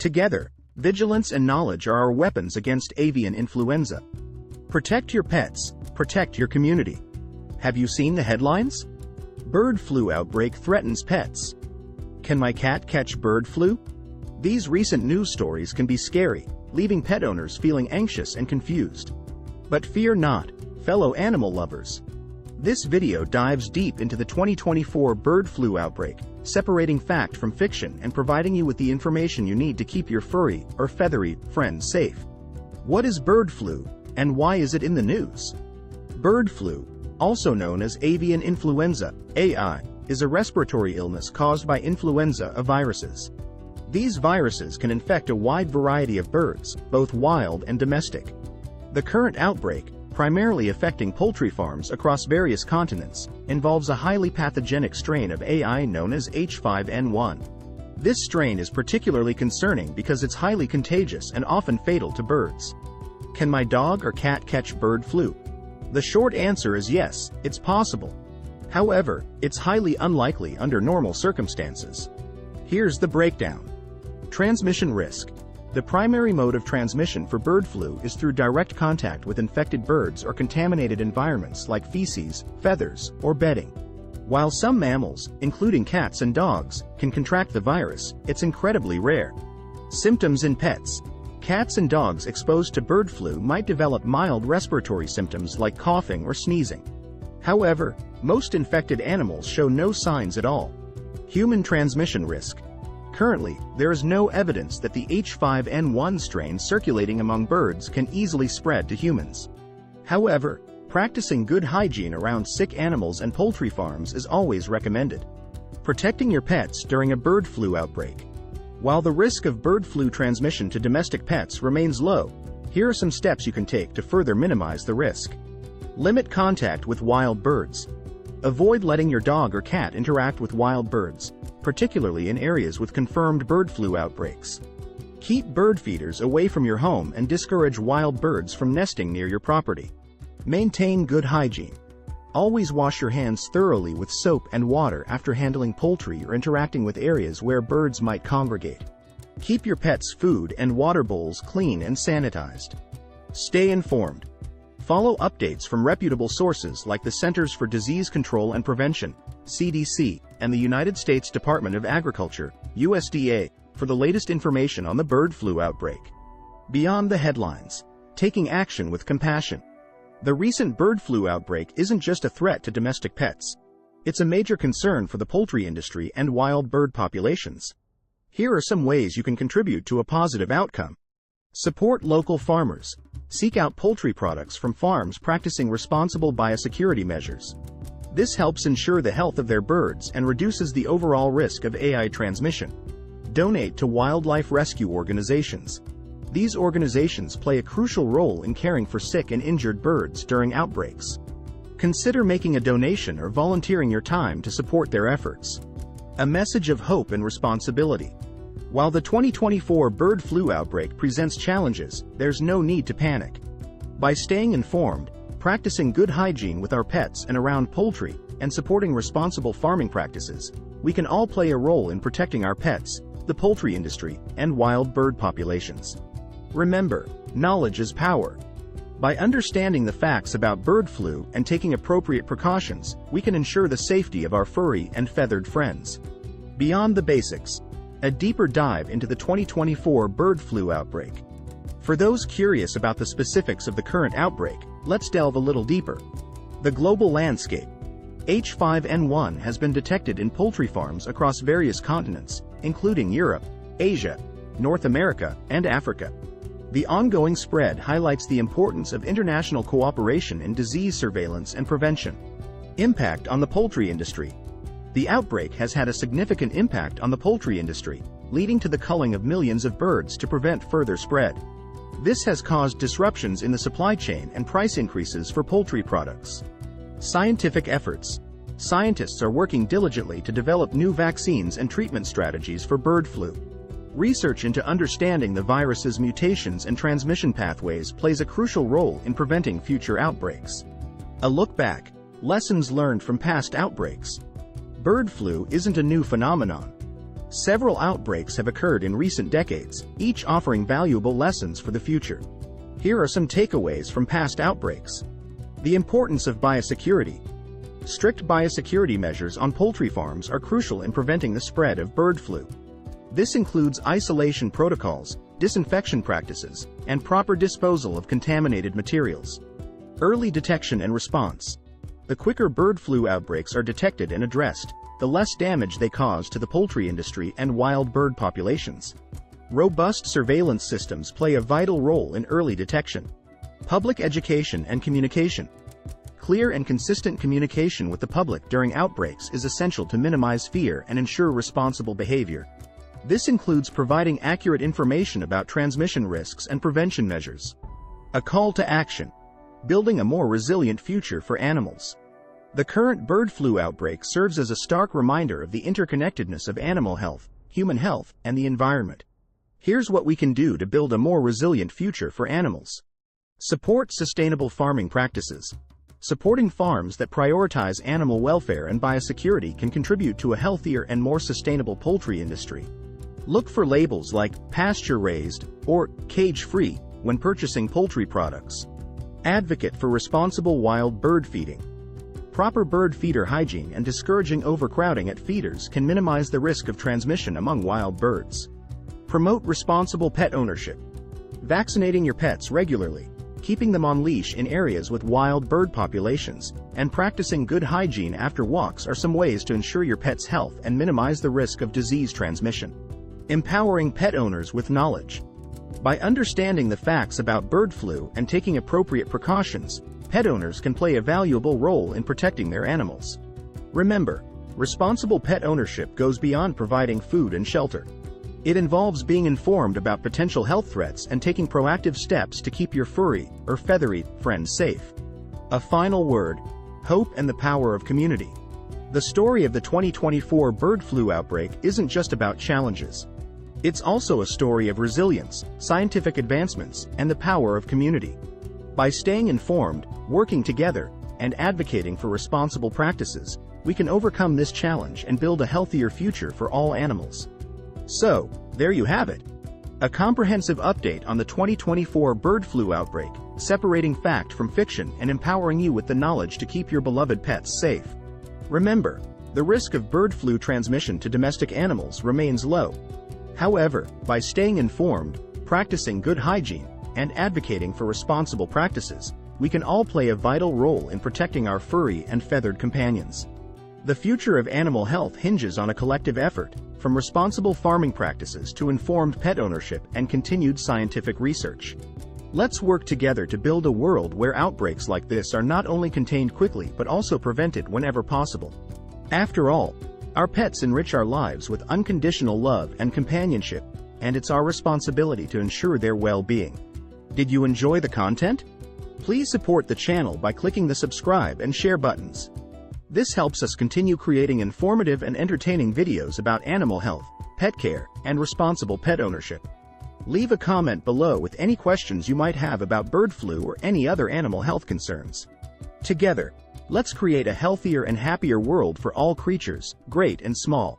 Together, vigilance and knowledge are our weapons against avian influenza. Protect your pets, protect your community. Have you seen the headlines? Bird flu outbreak threatens pets. Can my cat catch bird flu? These recent news stories can be scary, leaving pet owners feeling anxious and confused. But fear not, fellow animal lovers. This video dives deep into the 2024 bird flu outbreak, separating fact from fiction and providing you with the information you need to keep your furry or feathery friends safe. What is bird flu, and why is it in the news? Bird flu, also known as avian influenza, AI, is a respiratory illness caused by influenza viruses. These viruses can infect a wide variety of birds, both wild and domestic. The current outbreak, primarily affecting poultry farms across various continents, involves a highly pathogenic strain of AI known as H5N1. This strain is particularly concerning because it's highly contagious and often fatal to birds. Can my dog or cat catch bird flu? The short answer is yes, it's possible. However, it's highly unlikely under normal circumstances. Here's the breakdown. Transmission risk. The primary mode of transmission for bird flu is through direct contact with infected birds or contaminated environments like feces, feathers, or bedding. While some mammals, including cats and dogs, can contract the virus, it's incredibly rare. Symptoms in pets. Cats and dogs exposed to bird flu might develop mild respiratory symptoms like coughing or sneezing. However, most infected animals show no signs at all. Human transmission risk. Currently, there is no evidence that the H5N1 strain circulating among birds can easily spread to humans. However, practicing good hygiene around sick animals and poultry farms is always recommended. Protecting your pets during a bird flu outbreak. While the risk of bird flu transmission to domestic pets remains low, here are some steps you can take to further minimize the risk. Limit contact with wild birds. Avoid letting your dog or cat interact with wild birds, particularly in areas with confirmed bird flu outbreaks. Keep bird feeders away from your home and discourage wild birds from nesting near your property. Maintain good hygiene. Always wash your hands thoroughly with soap and water after handling poultry or interacting with areas where birds might congregate. Keep your pets' food and water bowls clean and sanitized. Stay informed. Follow updates from reputable sources like the Centers for Disease Control and Prevention, CDC, and the United States Department of Agriculture, USDA, for the latest information on the bird flu outbreak. Beyond the headlines. Taking action with compassion. The recent bird flu outbreak isn't just a threat to domestic pets. It's a major concern for the poultry industry and wild bird populations. Here are some ways you can contribute to a positive outcome. Support local farmers. Seek out poultry products from farms practicing responsible biosecurity measures. This helps ensure the health of their birds and reduces the overall risk of AI transmission. Donate to wildlife rescue organizations. These organizations play a crucial role in caring for sick and injured birds during outbreaks. Consider making a donation or volunteering your time to support their efforts. A message of hope and responsibility. While the 2024 bird flu outbreak presents challenges, there's no need to panic. By staying informed, practicing good hygiene with our pets and around poultry, and supporting responsible farming practices, we can all play a role in protecting our pets, the poultry industry, and wild bird populations. Remember, knowledge is power. By understanding the facts about bird flu and taking appropriate precautions, we can ensure the safety of our furry and feathered friends. Beyond the basics. A deeper dive into the 2024 bird flu outbreak. For those curious about the specifics of the current outbreak, let's delve a little deeper. The global landscape. H5N1 has been detected in poultry farms across various continents, including Europe, Asia, North America, and Africa. The ongoing spread highlights the importance of international cooperation in disease surveillance and prevention. Impact on the poultry industry. The outbreak has had a significant impact on the poultry industry, leading to the culling of millions of birds to prevent further spread. This has caused disruptions in the supply chain and price increases for poultry products. Scientific efforts. Scientists are working diligently to develop new vaccines and treatment strategies for bird flu. Research into understanding the virus's mutations and transmission pathways plays a crucial role in preventing future outbreaks. A look back. Lessons learned from past outbreaks. Bird flu isn't a new phenomenon. Several outbreaks have occurred in recent decades, each offering valuable lessons for the future. Here are some takeaways from past outbreaks. The importance of biosecurity. Strict biosecurity measures on poultry farms are crucial in preventing the spread of bird flu. This includes isolation protocols, disinfection practices, and proper disposal of contaminated materials. Early detection and response. The quicker bird flu outbreaks are detected and addressed, the less damage they cause to the poultry industry and wild bird populations. Robust surveillance systems play a vital role in early detection. Public education and communication. Clear and consistent communication with the public during outbreaks is essential to minimize fear and ensure responsible behavior. This includes providing accurate information about transmission risks and prevention measures. A call to action. Building a more resilient future for animals. The current bird flu outbreak serves as a stark reminder of the interconnectedness of animal health, human health, and the environment. Here's what we can do to build a more resilient future for animals. Support sustainable farming practices. Supporting farms that prioritize animal welfare and biosecurity can contribute to a healthier and more sustainable poultry industry. Look for labels like pasture-raised or cage-free when purchasing poultry products. Advocate for responsible wild bird feeding. Proper bird feeder hygiene and discouraging overcrowding at feeders can minimize the risk of transmission among wild birds. Promote responsible pet ownership. Vaccinating your pets regularly, keeping them on leash in areas with wild bird populations, and practicing good hygiene after walks are some ways to ensure your pet's health and minimize the risk of disease transmission. Empowering pet owners with knowledge. By understanding the facts about bird flu and taking appropriate precautions, pet owners can play a valuable role in protecting their animals. Remember, responsible pet ownership goes beyond providing food and shelter. It involves being informed about potential health threats and taking proactive steps to keep your furry or feathery friends safe. A final word: hope and the power of community. The story of the 2024 bird flu outbreak isn't just about challenges. It's also a story of resilience, scientific advancements, and the power of community. By staying informed, working together, and advocating for responsible practices, we can overcome this challenge and build a healthier future for all animals. So, there you have it. A comprehensive update on the 2024 bird flu outbreak, separating fact from fiction and empowering you with the knowledge to keep your beloved pets safe. Remember, the risk of bird flu transmission to domestic animals remains low. However, by staying informed, practicing good hygiene, and advocating for responsible practices, we can all play a vital role in protecting our furry and feathered companions. The future of animal health hinges on a collective effort, from responsible farming practices to informed pet ownership and continued scientific research. Let's work together to build a world where outbreaks like this are not only contained quickly but also prevented whenever possible. After all, our pets enrich our lives with unconditional love and companionship, and it's our responsibility to ensure their well-being. Did you enjoy the content? Please support the channel by clicking the subscribe and share buttons. This helps us continue creating informative and entertaining videos about animal health, pet care, and responsible pet ownership. Leave a comment below with any questions you might have about bird flu or any other animal health concerns. Together, let's create a healthier and happier world for all creatures, great and small.